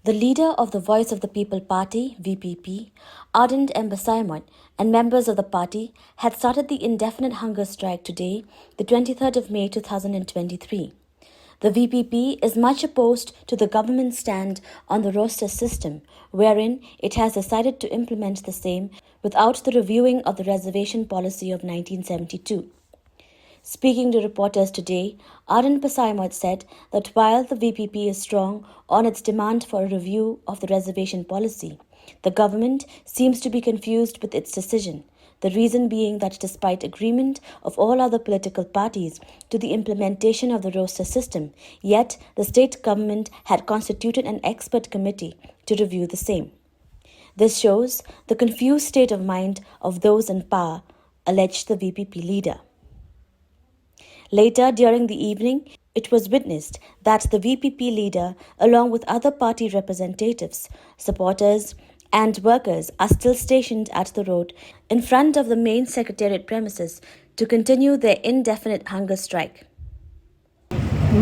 The leader of the Voice of the People Party, VPP, Ardent M Basaiawmoit, and members of the party had started the indefinite hunger strike today, the 23rd of May 2023. The VPP is much opposed to the government's stand on the roster system, wherein it has decided to implement the same without the reviewing of the Reservation Policy of 1972. Speaking to reporters today, Ardent Basaiawmoit said that while the VPP is strong on its demand for a review of the reservation policy, the government seems to be confused with its decision, the reason being that despite agreement of all other political parties to the implementation of the roster system, yet the state government had constituted an expert committee to review the same. This shows the confused state of mind of those in power, alleged the VPP leader. Later, during the evening, it was witnessed that the VPP leader, along with other party representatives, supporters, and workers, are still stationed at the road in front of the main secretariat premises to continue their indefinite hunger strike.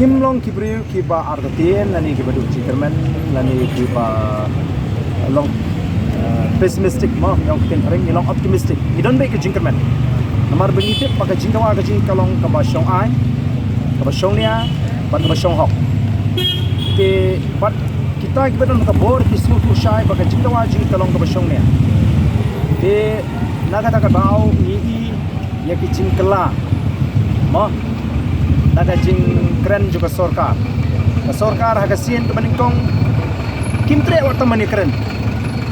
Nimlong kibriu kiba ardatin lani kiba du chikerman lani kiba long pessimistic mo yang kering long optimistic idon be ke jinkerman namar benitip pakai jingkawa ke jingkalong ke basyong ai ke basyong nia ban ke basyong hok ke bat kita kibadan ke bor kismu tu syai pakai jingkawa jingkalong ke basyong nia ke naga ta bau ni ya ke jingkala mo naga jing keren juga sorkar haga sien ke baningkong kimtre waktu mani keren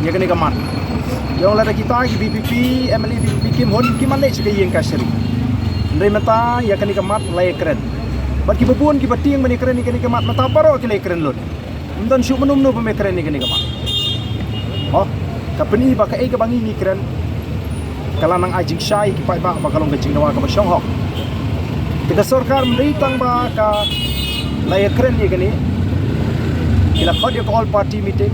ya kene gamat yang lada kita di VPP MLE VPP kim hon kim ane cike yang kasri ndai mata ya kene gamat lay keren bat ki bubun ki bating mani keren ni kene gamat mata paro ki lay keren lon undan syu menum no peme keren ni kene gamat oh kapeni ba ka e ka bangi ni keren kalanang ajing syai ki pai ba bakalong gajing dawa ka basyong hok kita sorkar menditang ba ka lay keren ni kene ila khod all party meeting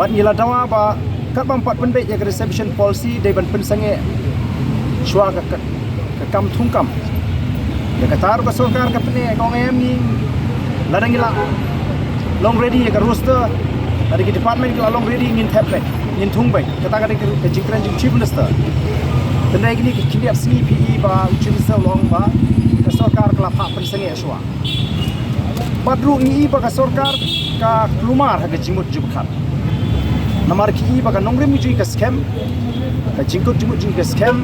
bat nila dawa ba kat bampat pendek ya reservation policy dai ban pensange shwa ka kam thungkam ya katar ka sorkar ka pene kong em ni ladang ila long ready ya roster dari ki department ki long ready ngin tap ngin thungbai kata ka ke jikran jing chief minister tenai gini ki kiliap sni pe ba chief minister long ba ka sorkar ka pha pensange shwa badru ni ba ka sorkar ka klumar ha ka jimut jubkhat namar ki ba ka nongrim ji ka scam ka jingkut jimut jing ka scam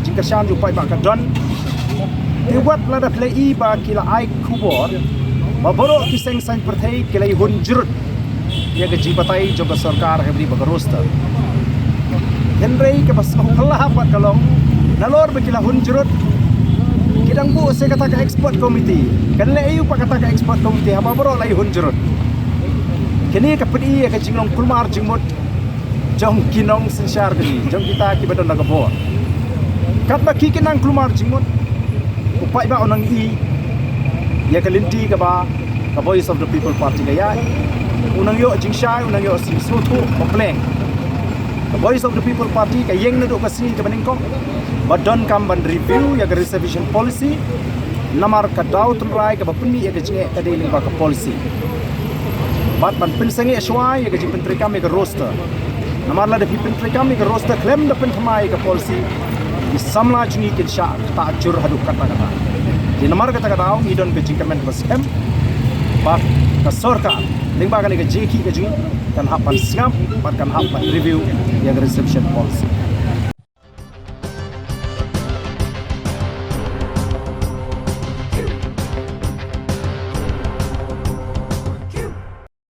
jingka shan ju pai ba ka don te wat la da play ba ki la ai khubor ba boro ki seng sang perthai ki lai hun jurut ya ka ji patai jo ka sarkar ha bri ba ka roster henrei ka pas khalla ba kalong nalor ba ki la hun jurut kidang bu se kata ka expert committee kan le ayu pa kata ka expert committee ha ba boro lai hun jurut kini ka pedi ka jinglong kulmar jingmut jong kinong sensyar gini jong kita kibadan naga bo kat ba kikinang kulmar jingmut upai ba onang i ya kalinti ka ba ka Voice of the People Party ka ya unang yo jingshai unang yo smutu kompleng ka Voice of the People Party ka yeng na do ka sini ka baningkong badon kam ban review ya ka reservation policy namar ka daw tunrai ka ba puni ya ka jinge ka dealing ba ka policy bat ban pensange shwai ya ka jing pentri kam ka roster namar la de pentri kam ka roster claim da pentmai ka policy di samla jungi kin sha ta jur hadu kata di namar kata kata au idon ke jingkamen bas hem bat ka sorkar lingba ka ni ka jeki ka jing kan hapan singam bat kan hapan review ya reception policy